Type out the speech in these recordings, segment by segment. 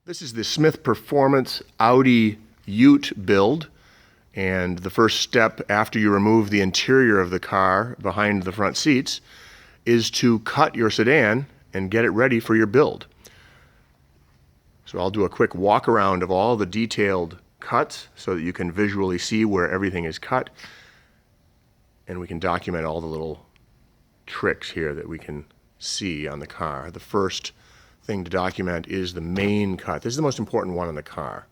This is the Smyth Performance Audi Ute build, and the first step after you remove the interior of the car behind the front seats is to cut your sedan and get it ready for your build. So I'll do a quick walk around of all the detailed cuts so that you can visually see where everything is cut, and we can document all the little tricks here that we can see on the car. The first thing to document is the main cut. This is the most important one on the car.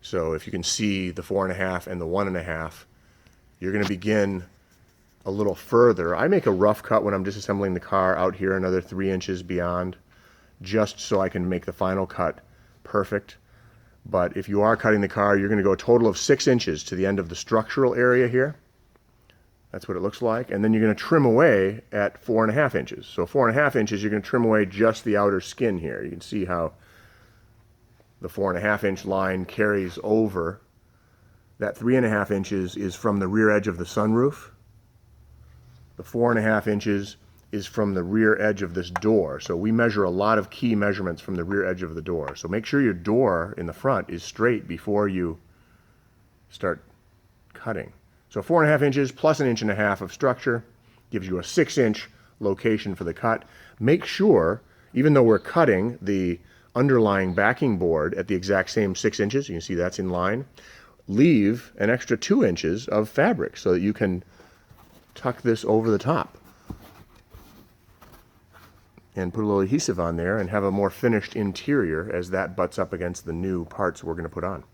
So if you can see the 4.5 and the 1.5, you're going to begin a little further. I make a rough cut when I'm disassembling the car out here another 3 inches beyond, just so I can make the final cut perfect. But if you are cutting the car, you're going to go a total of 6 inches to the end of the structural area here. That's what it looks like. And then you're going to trim away at 4.5 inches. So 4.5 inches, you're going to trim away just the outer skin here. You can see how the 4.5 inch line carries over. That 3.5 inches is from the rear edge of the sunroof. The 4.5 inches is from the rear edge of this door. So we measure a lot of key measurements from the rear edge of the door. So make sure your door in the front is straight before you start cutting. So 4.5 inches plus 1.5 inches of structure gives you a 6-inch location for the cut. Make sure, even though we're cutting the underlying backing board at the exact same 6 inches, you can see that's in line, leave an extra 2 inches of fabric so that you can tuck this over the top and put a little adhesive on there and have a more finished interior as that butts up against the new parts we're going to put on.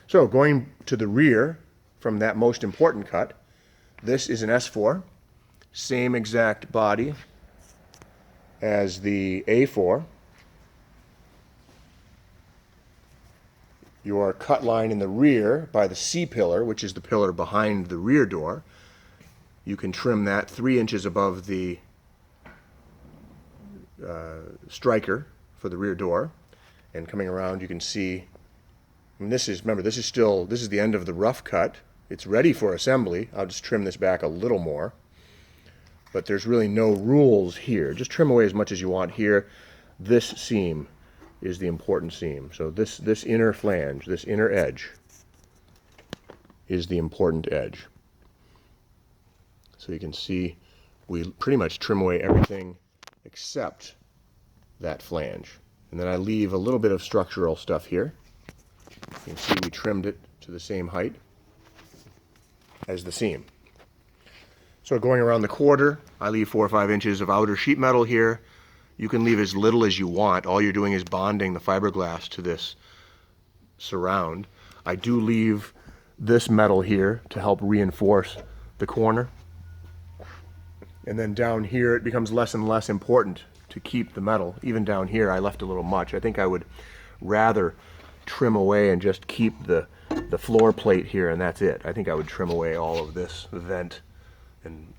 So going to the rear from that most important cut, this is an S4, same exact body as the A4. Your cut line in the rear by the C-pillar, which is the pillar behind the rear door, you can trim that 3 inches above the striker for the rear door. And coming around, you can see, and this is, remember, this is the end of the rough cut. It's ready for assembly. I'll just trim this back a little more. But there's really no rules here. Just trim away as much as you want here. This seam is the important seam. So this inner flange, this inner edge, is the important edge. So you can see we pretty much trim away everything except that flange. And then I leave a little bit of structural stuff here. You can see we trimmed it to the same height as the seam. So going around the quarter, I leave 4 or 5 inches of outer sheet metal here. You can leave as little as you want. All you're doing is bonding the fiberglass to this surround. I do leave this metal here to help reinforce the corner. And then down here it becomes less and less important to keep the metal. Even down here I left a little much. I think I would rather trim away and just keep the floor plate here, and that's it. I think I would trim away all of this vent and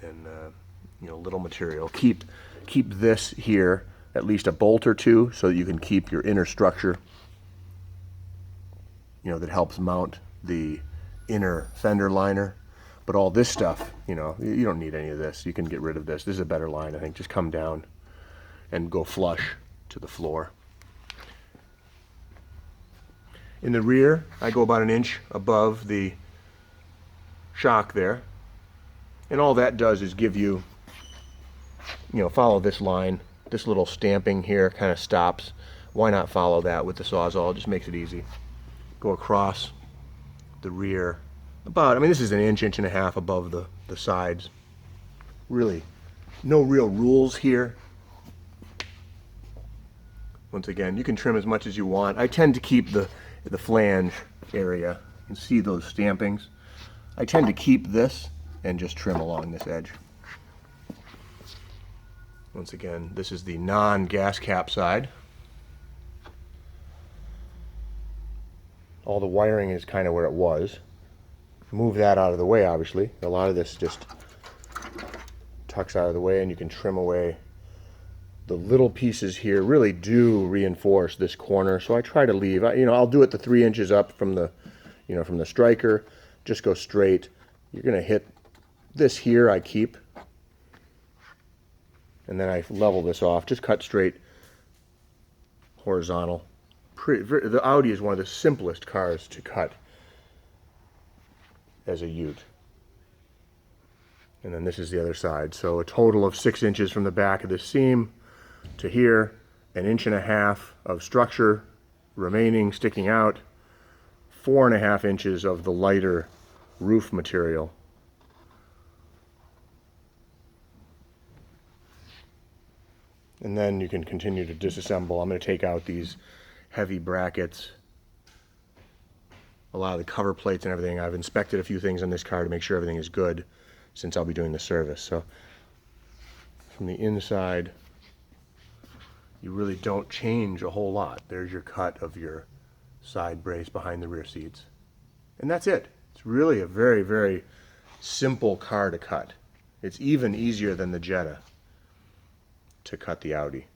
you know, little material. Keep this here at least a bolt or two so that you can keep your inner structure, you know, that helps mount the inner fender liner. But all this stuff, you know, you don't need any of this. You can get rid of this. This is a better line, I think. Just come down and go flush to the floor. In the rear, I go about 1 inch above the shock there. And all that does is give you, you know, follow this line. This little stamping here kind of stops. Why not follow that with the Sawzall? It just makes it easy. Go across the rear. About, I mean, this is 1 inch, 1.5 inches above the sides. Really, no real rules here. Once again, you can trim as much as you want. I tend to keep the flange area. You can see those stampings. I tend to keep this and just trim along this edge. Once again, this is the non-gas cap side. All the wiring is kind of where it was. Move that out of the way, obviously. A lot of this just tucks out of the way, and you can trim away. The little pieces here really do reinforce this corner, so I try to leave, you know, I'll do it the 3 inches up from the, you know, from the striker. Just go straight. You're going to hit this here, I keep, and then I level this off. Just cut straight, horizontal, the Audi is one of the simplest cars to cut as a ute. And then this is the other side. So a total of 6 inches from the back of the seam to here, 1.5 inches of structure remaining, sticking out, 4.5 inches of the lighter roof material. And then you can continue to disassemble. I'm going to take out these heavy brackets, a lot of the cover plates and everything. I've inspected a few things on this car to make sure everything is good since I'll be doing the service. So from the inside, you really don't change a whole lot. There's your cut of your side brace behind the rear seats. And that's it. It's really a very, very simple car to cut. It's even easier than the Jetta to cut the Audi.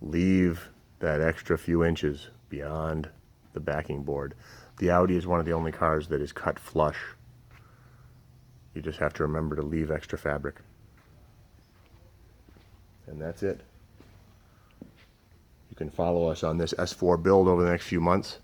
Leave that extra few inches beyond the backing board. The Audi is one of the only cars that is cut flush. You just have to remember to leave extra fabric. And that's it. You can follow us on this S4 build over the next few months.